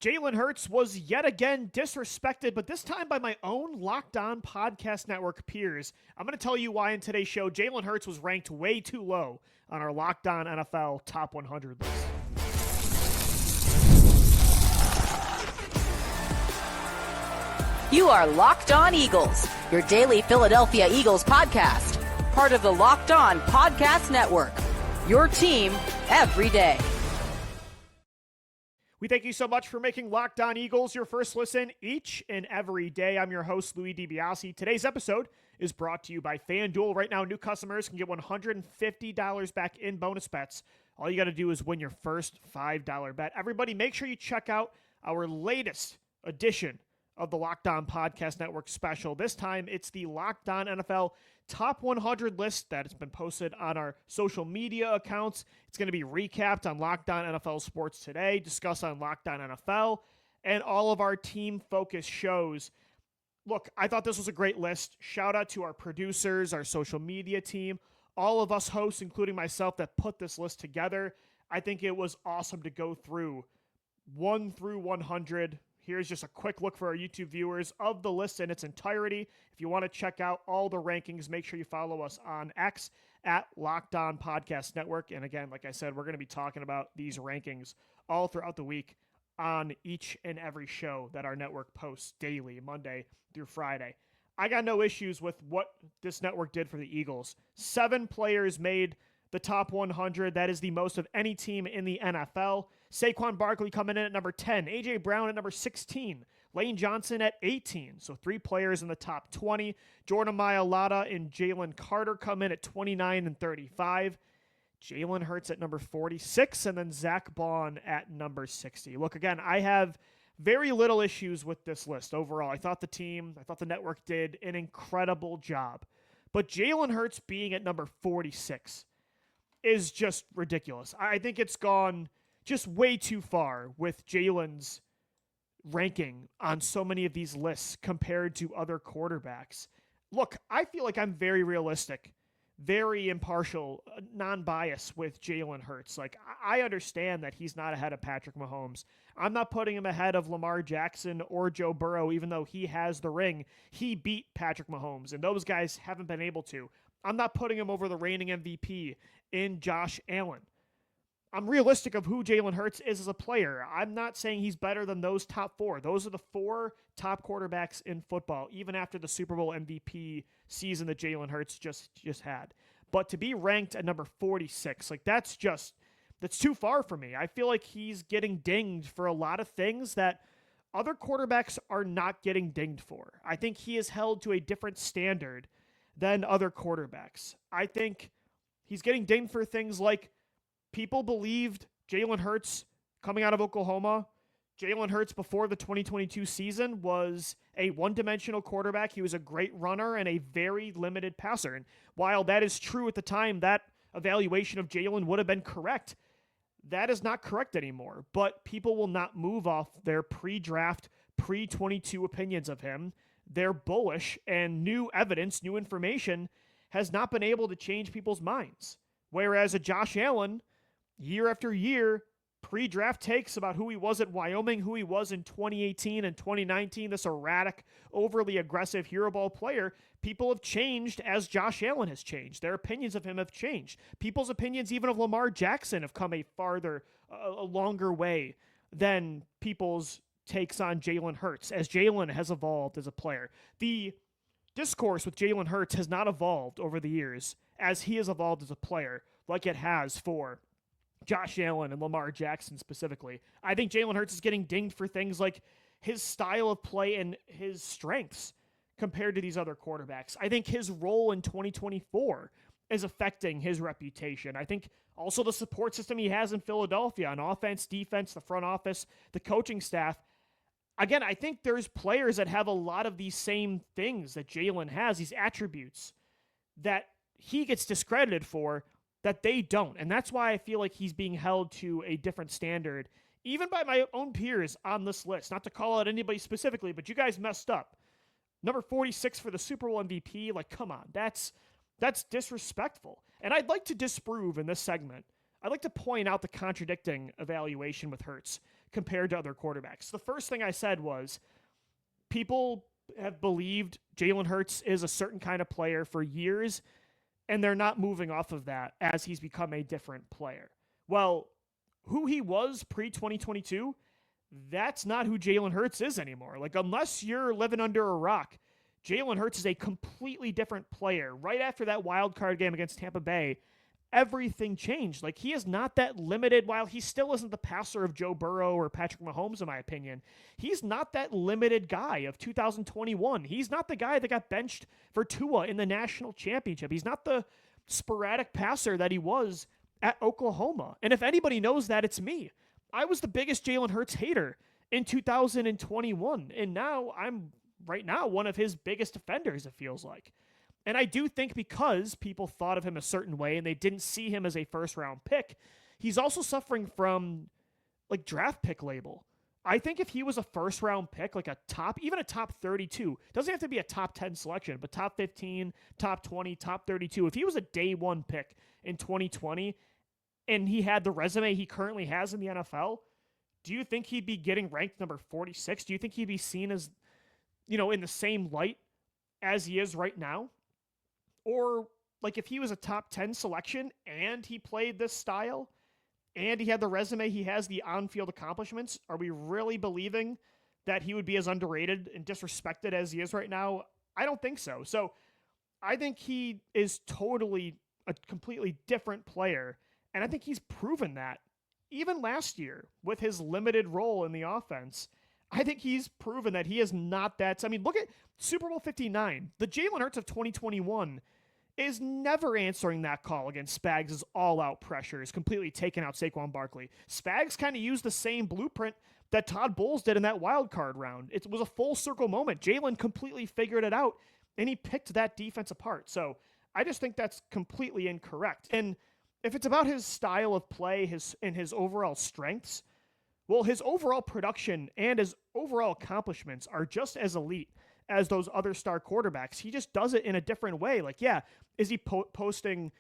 Jalen Hurts was yet again disrespected, but this time by my own Locked On Podcast Network peers. I'm going to tell you why in today's show Jalen Hurts was ranked way too low on our Locked On NFL Top 100 list. You are Locked On Eagles, your daily Philadelphia Eagles podcast. Part of the Locked On Podcast Network, your team every day. We thank you so much for making Locked On Eagles your first listen each and every day. I'm your host, Louis DiBiase. Today's episode is brought to you by FanDuel. Right now, new customers can get $150 back in bonus bets. All you got to do is win your first $5 bet. Everybody, make sure you check out our latest edition of the Locked On Podcast Network special. This time, it's the Locked On NFL Top 100 list that has been posted on our social media accounts. It's going to be recapped on Locked On NFL Sports Today, discussed on Locked On NFL, and all of our team-focused shows. Look, I thought this was a great list. Shout out to our producers, our social media team, all of us hosts, including myself, that put this list together. I think it was awesome to go through 1 through 100. Here's just a quick look for our YouTube viewers of the list in its entirety. If you want to check out all the rankings, make sure you follow us on X at Locked On Podcast Network. And again, like I said, we're going to be talking about these rankings all throughout the week on each and every show that our network posts daily, Monday through Friday. I got no issues with what this network did for the Eagles. 7 players made the top 100. That is the most of any team in the NFL. Saquon Barkley coming in at number 10. A.J. Brown at number 16. Lane Johnson at 18. So 3 players in the top 20. Jordan Mailata and Jalen Carter come in at 29 and 35. Jalen Hurts at number 46. And then Zach Bond at number 60. Look, again, I have very little issues with this list overall. I thought the network did an incredible job. But Jalen Hurts being at number 46 is just ridiculous. I think it's gone just way too far with Jalen's ranking on so many of these lists compared to other quarterbacks. Look, I feel like I'm very realistic, very impartial, non-biased with Jalen Hurts. Like, I understand that he's not ahead of Patrick Mahomes. I'm not putting him ahead of Lamar Jackson or Joe Burrow, even though he has the ring. He beat Patrick Mahomes, and those guys haven't been able to. I'm not putting him over the reigning MVP in Josh Allen. I'm realistic of who Jalen Hurts is as a player. I'm not saying he's better than those top 4. Those are the 4 top quarterbacks in football, even after the Super Bowl MVP season that Jalen Hurts just had. But to be ranked at number 46, like that's too far for me. I feel like he's getting dinged for a lot of things that other quarterbacks are not getting dinged for. I think he is held to a different standard than other quarterbacks. I think he's getting dinged for things like people believed Jalen Hurts coming out of Oklahoma. Jalen Hurts before the 2022 season was a one-dimensional quarterback. He was a great runner and a very limited passer. And while that is true at the time, that evaluation of Jalen would have been correct. That is not correct anymore. But people will not move off their pre-draft, pre-22 opinions of him. They're bullish, and new evidence, new information has not been able to change people's minds. Whereas a Josh Allen, year after year, pre-draft takes about who he was at Wyoming, who he was in 2018 and 2019, this erratic, overly aggressive hero ball player, people have changed as Josh Allen has changed. Their opinions of him have changed. People's opinions even of Lamar Jackson have come a longer way than people's takes on Jalen Hurts as Jalen has evolved as a player. The discourse with Jalen Hurts has not evolved over the years as he has evolved as a player like it has for Josh Allen and Lamar Jackson specifically. I think Jalen Hurts is getting dinged for things like his style of play and his strengths compared to these other quarterbacks. I think his role in 2024 is affecting his reputation. I think also the support system he has in Philadelphia on offense, defense, the front office, the coaching staff. Again, I think there's players that have a lot of these same things that Jalen has, these attributes that he gets discredited for that they don't. And that's why I feel like he's being held to a different standard, even by my own peers on this list. Not to call out anybody specifically, but you guys messed up. Number 46 for the Super Bowl MVP, like, come on, that's disrespectful. And I'd like to disprove in this segment, I'd like to point out the contradicting evaluation with Hurts. compared to other quarterbacks. The first thing I said was people have believed Jalen Hurts is a certain kind of player for years, and they're not moving off of that as he's become a different player. Well, who he was pre-2022, that's not who Jalen Hurts is anymore. Like, unless you're living under a rock, Jalen Hurts is a completely different player. Right after that wild card game against Tampa Bay, everything changed. Like, he is not that limited. While he still isn't the passer of Joe Burrow or Patrick Mahomes, in my opinion, he's not that limited guy of 2021. He's not the guy that got benched for Tua in the national championship. He's not the sporadic passer that he was at Oklahoma. And if anybody knows that, it's me. I was the biggest Jalen Hurts hater in 2021. And now I'm right now one of his biggest defenders, it feels like. And I do think because people thought of him a certain way and they didn't see him as a first-round pick, he's also suffering from, like, draft pick label. I think if he was a first-round pick, like even a top 32, doesn't have to be a top 10 selection, but top 15, top 20, top 32, if he was a day one pick in 2020 and he had the resume he currently has in the NFL, do you think he'd be getting ranked number 46? Do you think he'd be seen as, in the same light as he is right now? Or, like, if he was a top 10 selection and he played this style and he had the resume, he has the on-field accomplishments, are we really believing that he would be as underrated and disrespected as he is right now? I don't think so. So I think he is totally a completely different player, and I think he's proven that. Even last year, with his limited role in the offense, I think he's proven that he is not that. I mean, look at Super Bowl 59. The Jalen Hurts of 2021 is never answering that call against Spags' all-out pressures, completely taking out Saquon Barkley. Spags kind of used the same blueprint that Todd Bowles did in that wild card round. It was a full circle moment. Jalen completely figured it out, and he picked that defense apart. So I just think that's completely incorrect. And if it's about his style of play and his overall strengths, well, his overall production and his overall accomplishments are just as elite as those other star quarterbacks. He just does it in a different way. Like, yeah, is he posting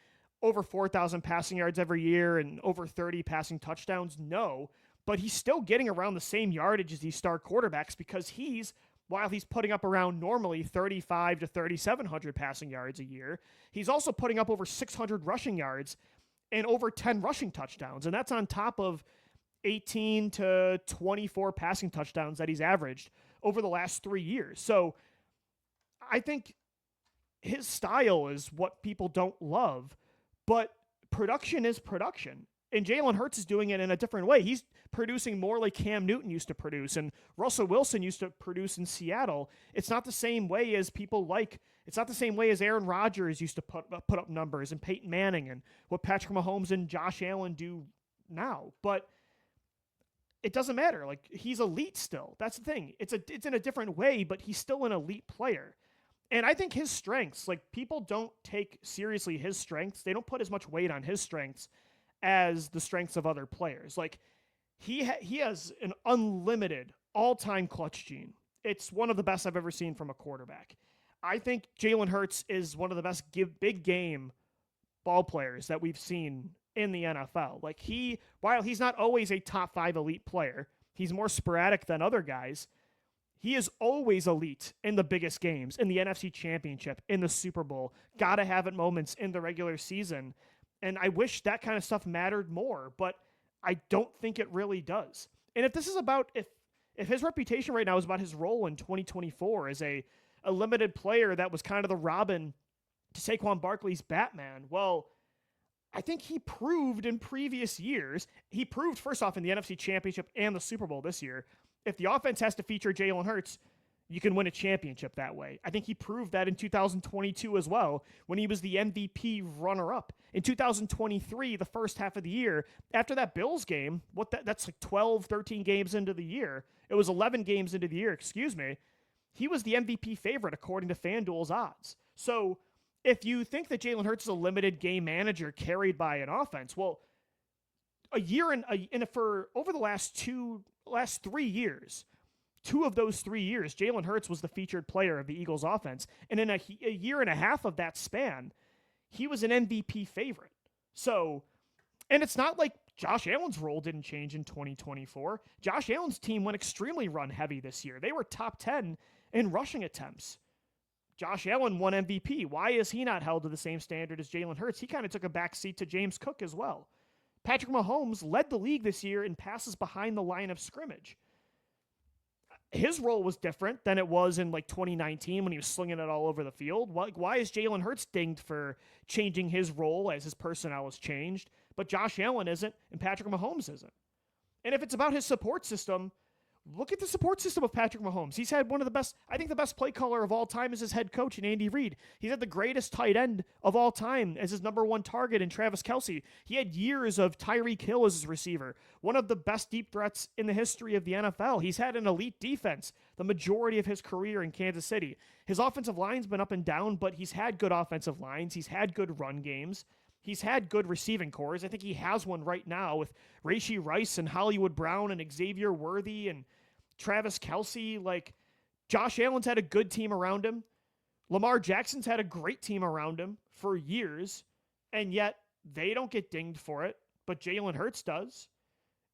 over 4,000 passing yards every year and over 30 passing touchdowns? No, but he's still getting around the same yardage as these star quarterbacks because while he's putting up around normally 35 to 3,700 passing yards a year, he's also putting up over 600 rushing yards and over 10 rushing touchdowns. And that's on top of 18 to 24 passing touchdowns that he's averaged over the last 3 years. So I think his style is what people don't love, but production is production. And Jalen Hurts is doing it in a different way. He's producing more like Cam Newton used to produce and Russell Wilson used to produce in Seattle. It's not the same way as it's not the same way as Aaron Rodgers used to put up numbers and Peyton Manning and what Patrick Mahomes and Josh Allen do now. But it doesn't matter. Like, he's elite still. That's the thing. It's in a different way, but he's still an elite player. And I think his strengths, like, people don't take seriously his strengths. They don't put as much weight on his strengths as the strengths of other players. Like, he has an unlimited all-time clutch gene. It's one of the best I've ever seen from a quarterback. I think Jalen Hurts is one of the best big game ball players that we've seen in the NFL. Like, while he's not always a top 5 elite player, he's more sporadic than other guys. He is always elite in the biggest games, in the NFC Championship, in the Super Bowl. Gotta have it moments in the regular season. And I wish that kind of stuff mattered more, but I don't think it really does. And if this is about, if his reputation right now is about his role in 2024 as a limited player that was kind of the Robin to Saquon Barkley's Batman, well, I think he proved in previous years, first off in the NFC Championship and the Super Bowl this year, if the offense has to feature Jalen Hurts, you can win a championship that way. I think he proved that in 2022 as well, when he was the MVP runner-up. In 2023, the first half of the year, after that Bills game, that's like 12, 13 games into the year. It was 11 games into the year, he was the MVP favorite according to FanDuel's odds. So if you think that Jalen Hurts is a limited game manager carried by an offense, well, over the last 3 years, 2 of those 3 years, Jalen Hurts was the featured player of the Eagles offense. And in a year and a half of that span, he was an MVP favorite. So, and it's not like Josh Allen's role didn't change in 2024. Josh Allen's team went extremely run heavy this year. They were top 10 in rushing attempts. Josh Allen won MVP. Why is he not held to the same standard as Jalen Hurts? He kind of took a back seat to James Cook as well. Patrick Mahomes led the league this year in passes behind the line of scrimmage. His role was different than it was in like 2019 when he was slinging it all over the field. Why is Jalen Hurts dinged for changing his role as his personnel has changed, but Josh Allen isn't and Patrick Mahomes isn't? And if it's about his support system, look at the support system of Patrick Mahomes. He's had one of the best, I think the best play caller of all time is his head coach in Andy Reid. He's had the greatest tight end of all time as his number one target in Travis Kelce. He had years of Tyreek Hill as his receiver, one of the best deep threats in the history of the NFL. He's had an elite defense the majority of his career in Kansas City. His offensive line's been up and down, but he's had good offensive lines. He's had good run games. He's had good receiving cores. I think he has one right now with Rashee Rice and Hollywood Brown and Xavier Worthy and Travis Kelce. Like, Josh Allen's had a good team around him. Lamar Jackson's had a great team around him for years, and yet they don't get dinged for it, but Jalen Hurts does.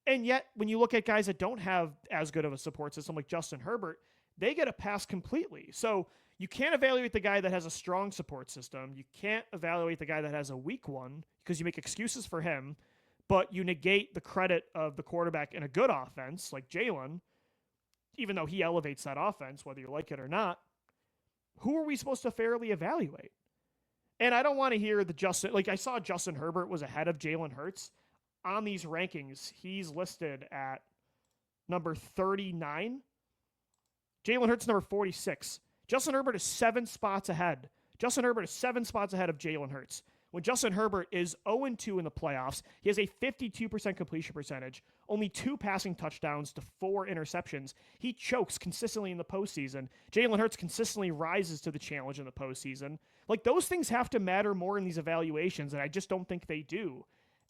And yet, when you look at guys that don't have as good of a support system like Justin Herbert, they get a pass completely. So you can't evaluate the guy that has a strong support system. You can't evaluate the guy that has a weak one because you make excuses for him, but you negate the credit of the quarterback in a good offense like Jalen, even though he elevates that offense, whether you like it or not. Who are we supposed to fairly evaluate? And I don't want to hear I saw Justin Herbert was ahead of Jalen Hurts. On these rankings, he's listed at number 39. Jalen Hurts number 46. Justin Herbert is 7 spots ahead. Justin Herbert is 7 spots ahead of Jalen Hurts. When Justin Herbert is 0-2 in the playoffs, he has a 52% completion percentage, only 2 passing touchdowns to 4 interceptions. He chokes consistently in the postseason. Jalen Hurts consistently rises to the challenge in the postseason. Like, those things have to matter more in these evaluations, and I just don't think they do.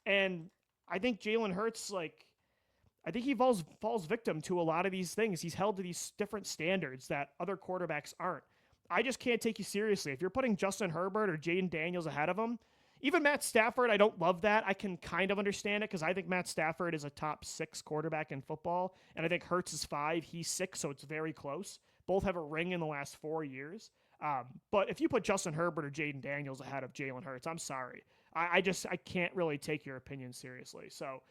And I think Jalen Hurts, I think he falls victim to a lot of these things. He's held to these different standards that other quarterbacks aren't. I just can't take you seriously. If you're putting Justin Herbert or Jayden Daniels ahead of him, even Matt Stafford, I don't love that. I can kind of understand it because I think Matt Stafford is a top 6 quarterback in football, and I think Hurts is 5, he's 6, so it's very close. Both have a ring in the last 4 years. But if you put Justin Herbert or Jayden Daniels ahead of Jalen Hurts, I'm sorry. I can't really take your opinion seriously. So,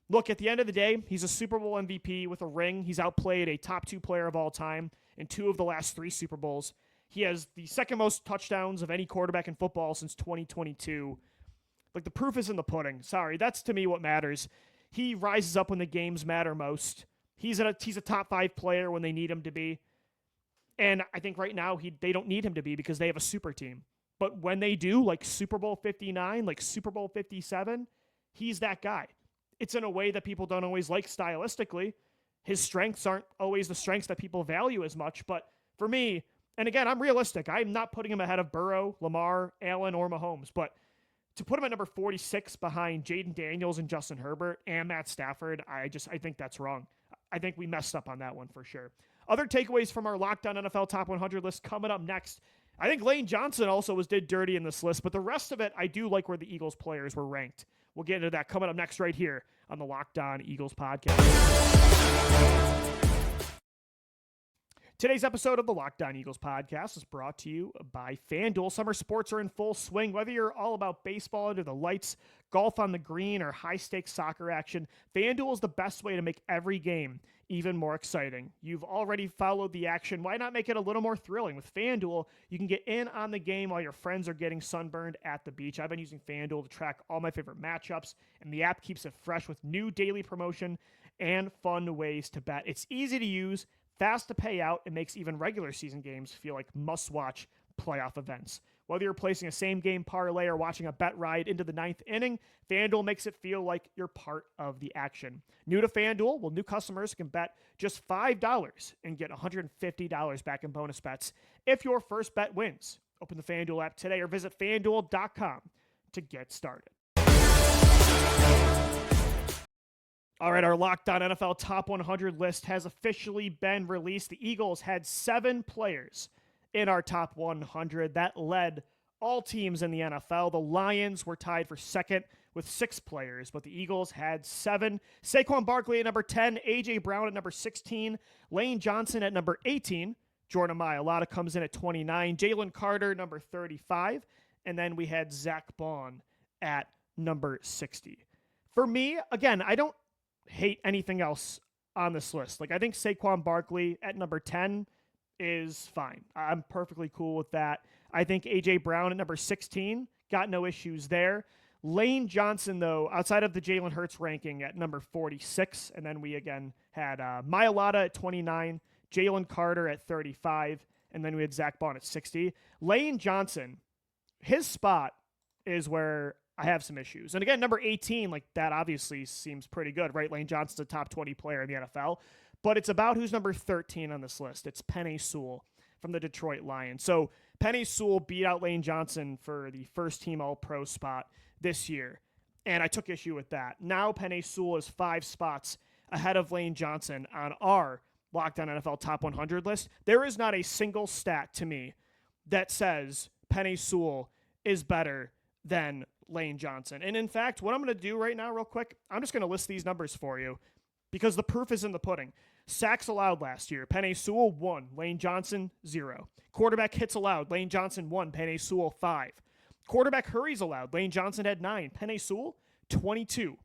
look, at the end of the day, he's a Super Bowl MVP with a ring. He's outplayed a top 2 player of all time in 2 of the last 3 Super Bowls. He has the second most touchdowns of any quarterback in football since 2022. Like, the proof is in the pudding. Sorry, that's to me what matters. He rises up when the games matter most. He's a top 5 player when they need him to be. And I think right now they don't need him to be because they have a super team. But when they do, like Super Bowl 59, like Super Bowl 57, he's that guy. It's in a way that people don't always like stylistically. His strengths aren't always the strengths that people value as much. But for me, and again, I'm realistic. I'm not putting him ahead of Burrow, Lamar, Allen, or Mahomes. But to put him at number 46 behind Jayden Daniels and Justin Herbert and Matt Stafford, I think that's wrong. I think we messed up on that one for sure. Other takeaways from our Locked On NFL Top 100 list coming up next. I think Lane Johnson also did dirty in this list, but the rest of it, I do like where the Eagles players were ranked. We'll get into that coming up next right here on the Locked On Eagles podcast. Today's episode of the Locked On Eagles podcast is brought to you by FanDuel. Summer sports are in full swing. Whether you're all about baseball under the lights, golf on the green, or high-stakes soccer action, FanDuel is the best way to make every game even more exciting. You've already followed the action. Why not make it a little more thrilling? With FanDuel, you can get in on the game while your friends are getting sunburned at the beach. I've been using FanDuel to track all my favorite matchups, and the app keeps it fresh with new daily promotion and fun ways to bet. It's easy to use, fast to pay out, and makes even regular season games feel like must-watch playoff events. Whether you're placing a same-game parlay or watching a bet ride into the 9th inning, FanDuel makes it feel like you're part of the action. New to FanDuel, well, new customers can bet just $5 and get $150 back in bonus bets if your first bet wins. Open the FanDuel app today or visit FanDuel.com to get started. All right, our Locked On NFL Top 100 list has officially been released. The Eagles had 7 players in our top 100 that led all teams in the NFL. The Lions were tied for second with 6 players, but the Eagles had 7. Saquon Barkley at number 10, A.J. Brown at number 16, Lane Johnson at number 18, Jordan Mailata comes in at 29, Jalen Carter number 35, and then we had Zach Bond at number 60. For me, again, I don't hate anything else on this list. Like, I think Saquon Barkley at number 10 is fine. I'm perfectly cool with that. I think A.J. Brown at number 16, got no issues there. Lane Johnson, though, outside of the Jalen Hurts ranking at number 46, and then we again had Mailata at 29, Jalen Carter at 35, and then we had Zach Bond at 60. Lane Johnson, his spot is where I have some issues. And again, number 18, like that obviously seems pretty good, right? Lane Johnson's a top 20 player in the NFL, but it's about who's number 13 on this list. It's Penei Sewell from the Detroit Lions. So Penei Sewell beat out Lane Johnson for the first team All-Pro spot this year, and I took issue with that. Now Penei Sewell is 5 spots ahead of Lane Johnson on our Locked On NFL Top 100 list. There is not a single stat to me that says Penei Sewell is better than Lane Johnson. And in fact, what I'm going to do right now real quick, I'm just going to list these numbers for you because the proof is in the pudding. Sacks allowed last year, Penei Sewell 1, Lane Johnson 0. Quarterback hits allowed, Lane Johnson 1, Penei Sewell 5. Quarterback hurries allowed, Lane Johnson had 9, Penei Sewell 22.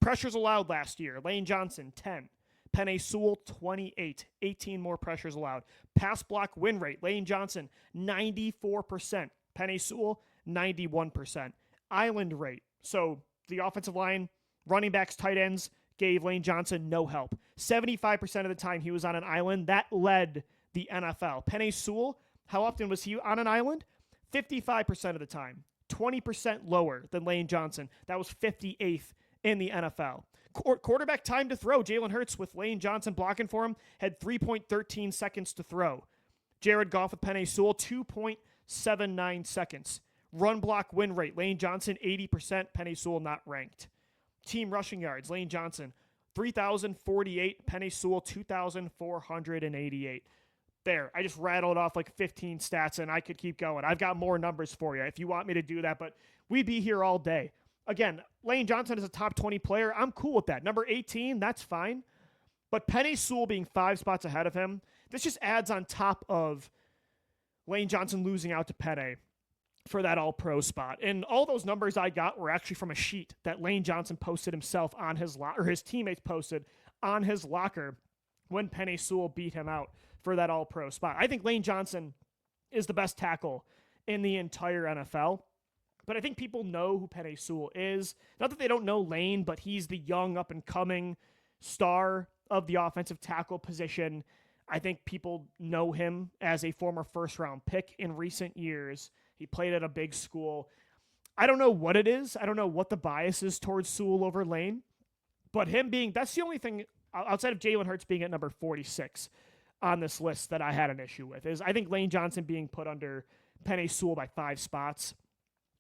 Pressures allowed last year, Lane Johnson 10, Penei Sewell 28, 18 more pressures allowed. Pass block win rate, Lane Johnson 94%, Penei Sewell 91%. Island rate, so the offensive line, running backs, tight ends, gave Lane Johnson no help. 75% of the time he was on an island. That led the NFL. Penei Sewell, how often was he on an island? 55% of the time. 20% lower than Lane Johnson. That was 58th in the NFL. Quarterback time to throw. Jalen Hurts with Lane Johnson blocking for him had 3.13 seconds to throw. Jared Goff with Penei Sewell, 2.79 seconds. Run block win rate. Lane Johnson, 80%. Penei Sewell not ranked. Team rushing yards. Lane Johnson, 3,048. Penei Sewell, 2,488. There, I just rattled off like 15 stats, and I could keep going. I've got more numbers for you if you want me to do that, but we'd be here all day. Again, Lane Johnson is a top 20 player. I'm cool with that. Number 18, that's fine. But Penei Sewell being 5 spots ahead of him, this just adds on top of Lane Johnson losing out to Penei for that All-Pro spot. And all those numbers I got were actually from a sheet that Lane Johnson posted himself on his locker, or his teammates posted on his locker when Penei Sewell beat him out for that All-Pro spot. I think Lane Johnson is the best tackle in the entire NFL, but I think people know who Penei Sewell is. Not that they don't know Lane, but he's the young, up-and-coming star of the offensive tackle position. I think people know him as a former first-round pick in recent years. He played at a big school. I don't know what it is. I don't know what the bias is towards Sewell over Lane, but him being, that's the only thing outside of Jalen Hurts being at number 46 on this list that I had an issue with, is I think Lane Johnson being put under Penei Sewell by 5 spots.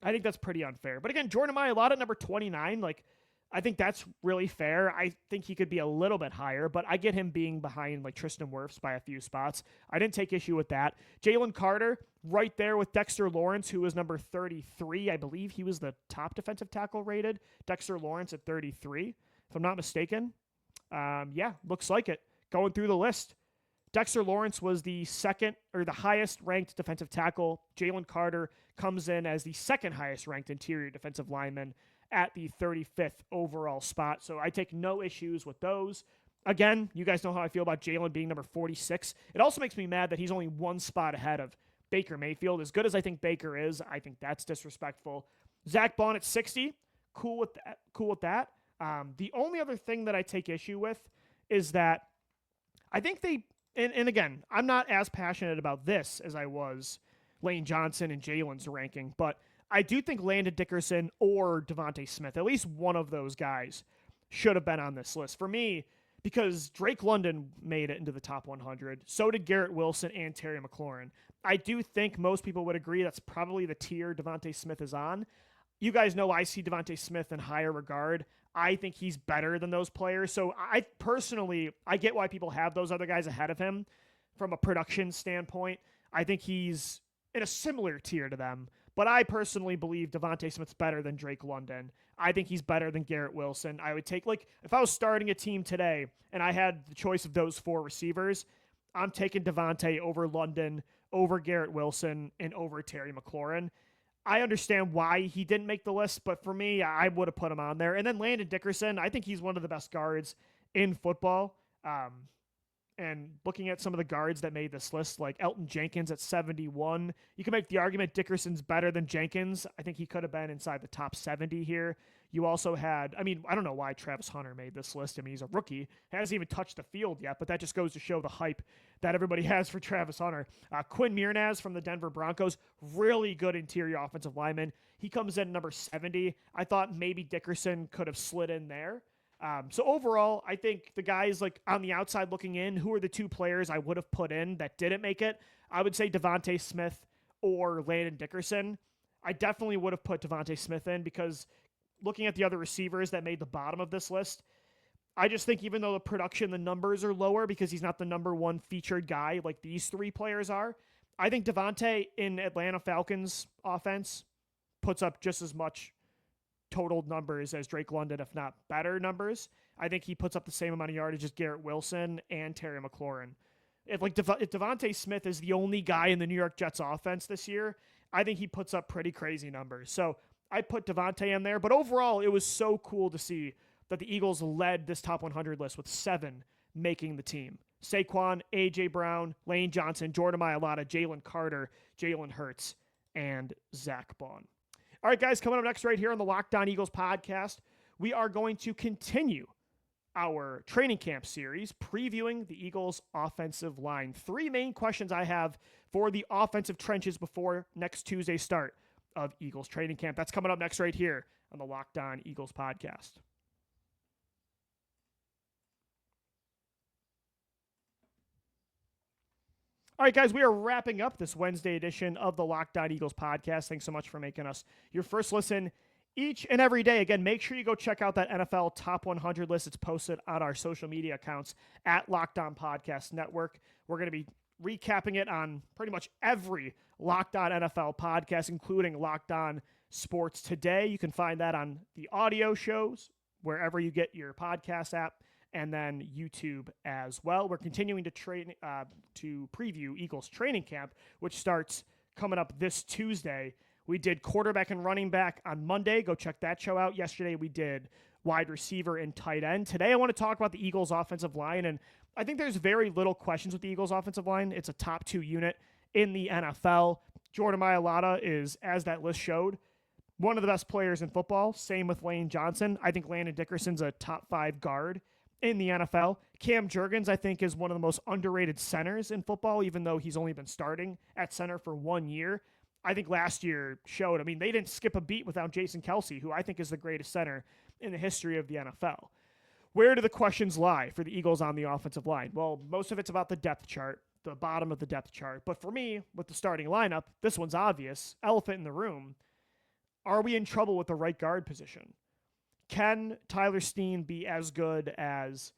I think that's pretty unfair. But again, Jordan Mailata at number 29, like, I think that's really fair. I think he could be a little bit higher, but I get him being behind like Tristan Wirfs by a few spots. I didn't take issue with that. Jalen Carter right there with Dexter Lawrence, who was number 33. I believe he was the top defensive tackle rated. Dexter Lawrence at 33, if I'm not mistaken. Yeah, looks like it. Going through the list, Dexter Lawrence was the second or the highest ranked defensive tackle. Jalen Carter comes in as the second highest ranked interior defensive lineman at the 35th overall spot. So I take no issues with those. Again, you guys know how I feel about Jalen being number 46. It also makes me mad that he's only 1 spot ahead of Baker Mayfield. As good as I think Baker is, I think that's disrespectful. Zach Bond at 60, cool with that. The only other thing that I take issue with is that I think they, and again, I'm not as passionate about this as I was Lane Johnson and Jalen's ranking, but I do think Landon Dickerson or Devontae Smith, at least one of those guys, should have been on this list. For me, because Drake London made it into the top 100, so did Garrett Wilson and Terry McLaurin. I do think most people would agree that's probably the tier Devontae Smith is on. You guys know I see Devontae Smith in higher regard. I think he's better than those players. So I personally get why people have those other guys ahead of him from a production standpoint. I think he's in a similar tier to them. But I personally believe Devontae Smith's better than Drake London. I think he's better than Garrett Wilson. I would take, like, if I was starting a team today and I had the choice of those 4 receivers, I'm taking Davante over London, over Garrett Wilson, and over Terry McLaurin. I understand why he didn't make the list, but for me, I would have put him on there. And then Landon Dickerson, I think he's one of the best guards in football. And looking at some of the guards that made this list, like Elton Jenkins at 71, you can make the argument Dickerson's better than Jenkins. I think he could have been inside the top 70 here. You also had, I mean, I don't know why Travis Hunter made this list. I mean, he's a rookie. He hasn't even touched the field yet, but that just goes to show the hype that everybody has for Travis Hunter. Quinn Miernes from the Denver Broncos, really good interior offensive lineman. He comes in number 70. I thought maybe Dickerson could have slid in there. So overall, I think the guys like on the outside looking in, who are the 2 players I would have put in that didn't make it? I would say Devontae Smith or Landon Dickerson. I definitely would have put Devontae Smith in because looking at the other receivers that made the bottom of this list, I just think even though the production, the numbers are lower because he's not the number 1 featured guy like these 3 players are, I think Devontae in Atlanta Falcons offense puts up just as much total numbers as Drake London, if not better numbers. I think he puts up the same amount of yardage as Garrett Wilson and Terry McLaurin. If Devontae Smith is the only guy in the New York Jets offense this year, I think he puts up pretty crazy numbers. So I put Devontae in there, but overall, it was so cool to see that the Eagles led this top 100 list with 7 making the team. Saquon, A.J. Brown, Lane Johnson, Jordan Mailata, Jalen Carter, Jalen Hurts, and Zach Bond. All right, guys, coming up next right here on the Locked On Eagles podcast, we are going to continue our training camp series previewing the Eagles' offensive line. 3 main questions I have for the offensive trenches before next Tuesday's start of Eagles training camp. That's coming up next right here on the Locked On Eagles podcast. All right, guys, we are wrapping up this Wednesday edition of the Locked On Eagles podcast. Thanks so much for making us your first listen each and every day. Again, make sure you go check out that NFL Top 100 list. It's posted on our social media accounts at Locked On Podcast Network. We're going to be recapping it on pretty much every Locked On NFL podcast, including Locked On Sports Today. You can find that on the audio shows, wherever you get your podcast app, and then YouTube as well. We're continuing to preview Eagles training camp, which starts coming up this Tuesday. We did quarterback and running back on Monday. Go check that show out. Yesterday we did wide receiver and tight end. Today I want to talk about the Eagles offensive line, and I think there's very little questions with the Eagles offensive line. It's a top 2 unit in the NFL. Jordan Mailata is, as that list showed, one of the best players in football. Same with Lane Johnson. I think Landon Dickerson's a top 5 guard in the NFL. Cam Jurgens, I think, is one of the most underrated centers in football, even though he's only been starting at center for 1 year. I think last year showed, I mean, they didn't skip a beat without Jason Kelce, who I think is the greatest center in the history of the NFL. Where do the questions lie for the Eagles on the offensive line? Well, most of it's about the depth chart, the bottom of the depth chart. But for me, with the starting lineup, this one's obvious. Elephant in the room. Are we in trouble with the right guard position? Can Tyler Steen be as good as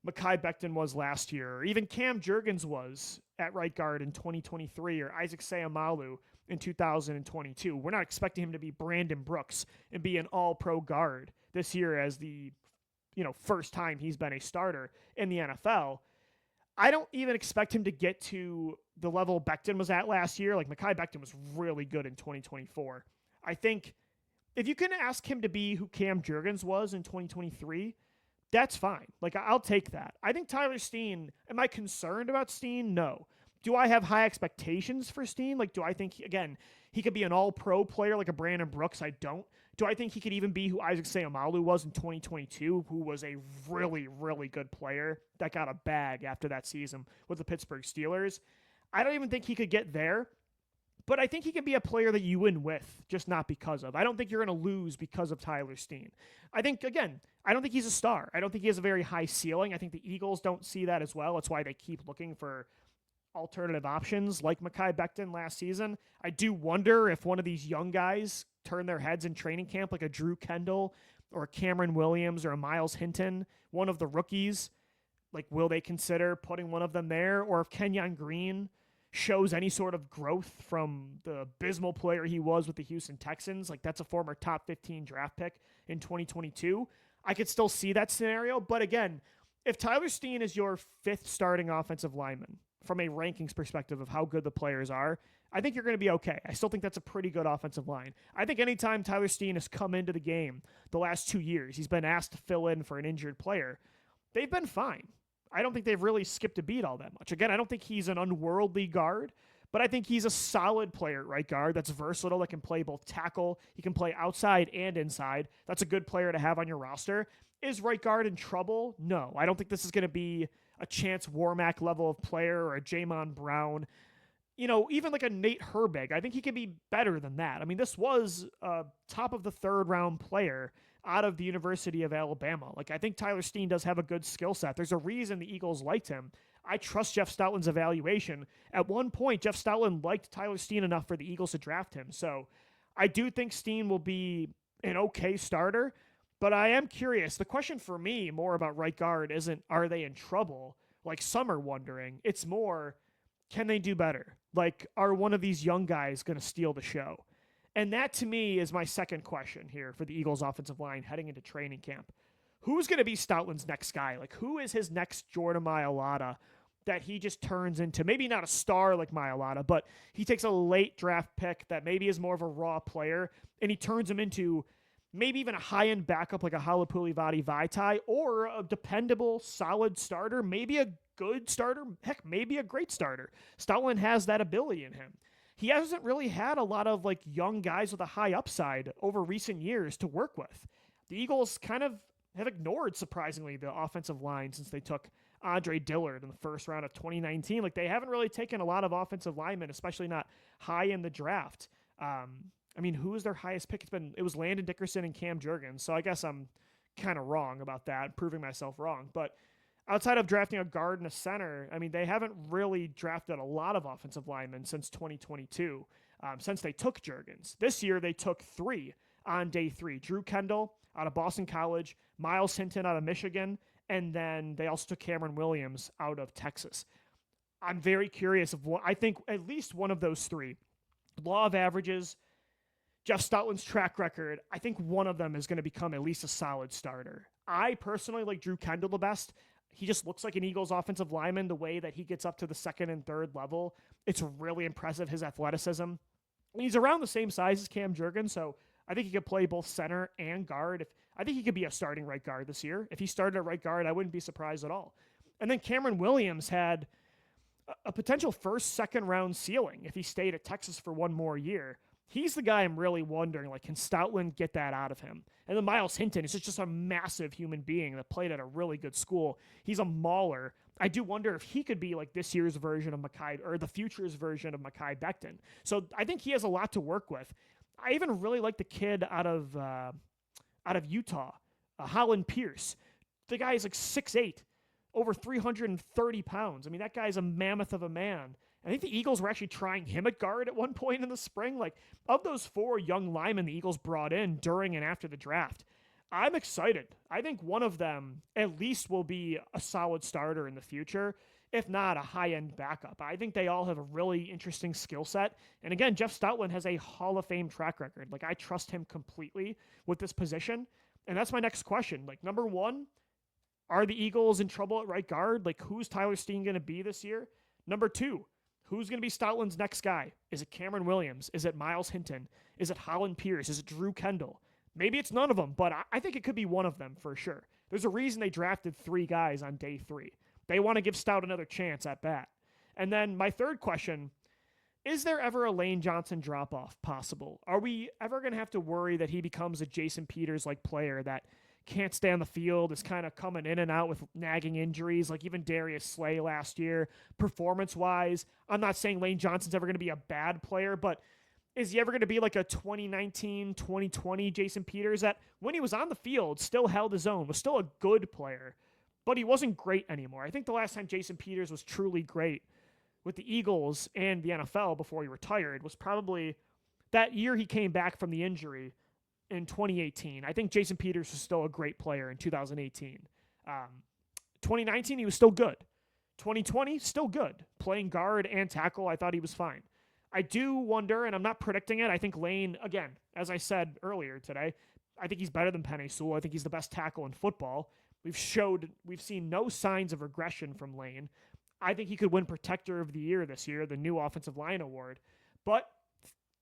Mekhi Becton was last year, or even Cam Jurgens was at right guard in 2023, or Isaac Seumalo in 2022? We're not expecting him to be Brandon Brooks and be an all-pro guard this year as the first time he's been a starter in the NFL. I don't even expect him to get to the level Becton was at last year. Like, Mekhi Becton was really good in 2024. I think if you can ask him to be who Cam Jurgens was in 2023, that's fine. Like, I'll take that. I think Tyler Steen, am I concerned about Steen? No. Do I have high expectations for Steen? Like, do I think, again, he could be an all-pro player like a Brandon Brooks? I don't. Do I think he could even be who Isaac Seumalo was in 2022, who was a really, really good player that got a bag after that season with the Pittsburgh Steelers? I don't even think he could get there. But I think he can be a player that you win with, just not because of. I don't think you're going to lose because of Tyler Steen. I think, again, I don't think he's a star. I don't think he has a very high ceiling. I think the Eagles don't see that as well. That's why they keep looking for alternative options like Mekhi Becton last season. I do wonder if one of these young guys turn their heads in training camp, like a Drew Kendall or a Cameron Williams or a Miles Hinton, one of the rookies. Like, will they consider putting one of them there? Or if Kenyon Green shows any sort of growth from the abysmal player he was with the Houston Texans, like that's a former top 15 draft pick in 2022, I could still see that scenario. But again, if Tyler Steen is your 5th starting offensive lineman from a rankings perspective of how good the players are, I think you're going to be okay. I still think that's a pretty good offensive line. I think anytime Tyler Steen has come into the game the last 2 years, he's been asked to fill in for an injured player, they've been fine. I don't think they've really skipped a beat all that much. Again, I don't think he's an unworldly guard, but I think he's a solid player at right guard that's versatile, that can play both tackle. He can play outside and inside. That's a good player to have on your roster. Is right guard in trouble? No. I don't think this is going to be a Chance Warmack level of player or a Jamon Brown. Even like a Nate Herbig. I think he can be better than that. I mean, this was a top of the 3rd round player out of the University of Alabama. Like, I think Tyler Steen does have a good skill set. There's a reason the Eagles liked him. I trust Jeff Stoutland's evaluation. At one point, Jeff Stoutland liked Tyler Steen enough for the Eagles to draft him. So I do think Steen will be an okay starter, but I am curious. The question for me more about right guard isn't, are they in trouble? Like some are wondering. It's more, can they do better? Like, are one of these young guys going to steal the show? And that, to me, is my second question here for the Eagles offensive line heading into training camp. Who's going to be Stoutland's next guy? Like, who is his next Jordan Mailata that he just turns into, maybe not a star like Mailata, but he takes a late draft pick that maybe is more of a raw player, and he turns him into maybe even a high-end backup like a Halapoulivaati Vaitai, or a dependable, solid starter, maybe a good starter, heck, maybe a great starter. Stoutland has that ability in him. He hasn't really had a lot of like young guys with a high upside over recent years to work with. The Eagles kind of have ignored, surprisingly, the offensive line since they took Andre Dillard in the 1st round of 2019. Like, they haven't really taken a lot of offensive linemen, especially not high in the draft. I mean, who is their highest pick? It was Landon Dickerson and Cam Jurgens. So I guess I'm kind of wrong about that, proving myself wrong. But outside of drafting a guard and a center, I mean, they haven't really drafted a lot of offensive linemen since 2022, since they took Jurgens. This year, they took 3 on day 3. Drew Kendall out of Boston College, Miles Hinton out of Michigan, and then they also took Cameron Williams out of Texas. I'm very curious of what I think at least one of those 3, law of averages, Jeff Stoutland's track record, I think one of them is going to become at least a solid starter. I personally like Drew Kendall the best. He just looks like an Eagles offensive lineman, the way that he gets up to the 2nd and 3rd level. It's really impressive, his athleticism. He's around the same size as Cam Jurgens, so I think he could play both center and guard. I think he could be a starting right guard this year. If he started at right guard, I wouldn't be surprised at all. And then Cameron Williams had a potential 1st, 2nd round ceiling if he stayed at Texas for one more year. He's the guy I'm really wondering, like, can Stoutland get that out of him? And then Miles Hinton is just a massive human being that played at a really good school. He's a mauler. I do wonder if he could be like this year's version of Mekhi, or the future's version of Mekhi Becton. So I think he has a lot to work with. I even really like the kid out of Utah, Holland Pierce. The guy is like 6'8", over 330 pounds. I mean, that guy's a mammoth of a man. I think the Eagles were actually trying him at guard at one point in the spring. Like, of those 4 young linemen the Eagles brought in during and after the draft, I'm excited. I think one of them at least will be a solid starter in the future, if not a high-end backup. I think they all have a really interesting skill set. And again, Jeff Stoutland has a Hall of Fame track record. Like, I trust him completely with this position. And that's my next question. Like, number 1, are the Eagles in trouble at right guard? Like, who's Tyler Steen going to be this year? Number 2, who's going to be Stoutland's next guy? Is it Cameron Williams? Is it Miles Hinton? Is it Holland Pierce? Is it Drew Kendall? Maybe it's none of them, but I think it could be one of them for sure. There's a reason they drafted 3 guys on day 3. They want to give Stout another chance at bat. And then my third question, is there ever a Lane Johnson drop-off possible? Are we ever going to have to worry that he becomes a Jason Peters-like player that can't stay on the field, is kind of coming in and out with nagging injuries, like even Darius Slay last year, performance-wise? I'm not saying Lane Johnson's ever going to be a bad player, but is he ever going to be like a 2019, 2020 Jason Peters that, when he was on the field, still held his own, was still a good player, but he wasn't great anymore? I think the last time Jason Peters was truly great with the Eagles and the NFL before he retired was probably that year he came back from the injury in 2018. I think Jason Peters was still a great player in 2018. 2019, he was still good. 2020, still good. Playing guard and tackle, I thought he was fine. I do wonder, and I'm not predicting it, I think Lane, again, as I said earlier today, I think he's better than Penei Sewell. I think he's the best tackle in football. We've seen no signs of regression from Lane. I think he could win Protector of the Year this year, the new offensive line award. But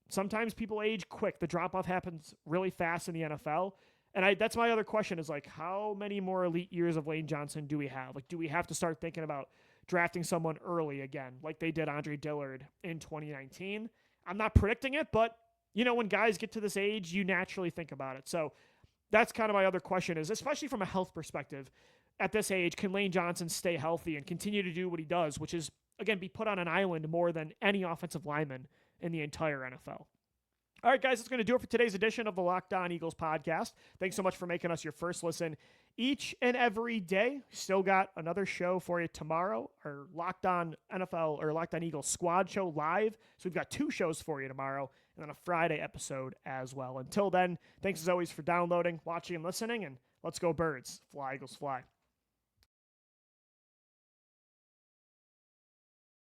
sometimes people age quick. The drop-off happens really fast in the NFL. And that's my other question is, like, how many more elite years of Lane Johnson do we have? Like, do we have to start thinking about drafting someone early again, like they did Andre Dillard in 2019? I'm not predicting it, but, when guys get to this age, you naturally think about it. So that's kind of my other question is, especially from a health perspective, at this age, can Lane Johnson stay healthy and continue to do what he does, which is, again, be put on an island more than any offensive lineman in the entire NFL? All right, guys, that's going to do it for today's edition of the Locked On Eagles podcast. Thanks so much for making us your first listen each and every day. Still got another show for you tomorrow, our Locked On NFL or Locked On Eagles squad show live. So we've got 2 shows for you tomorrow and then a Friday episode as well. Until then, thanks as always for downloading, watching, and listening, and let's go Birds. Fly, Eagles, fly.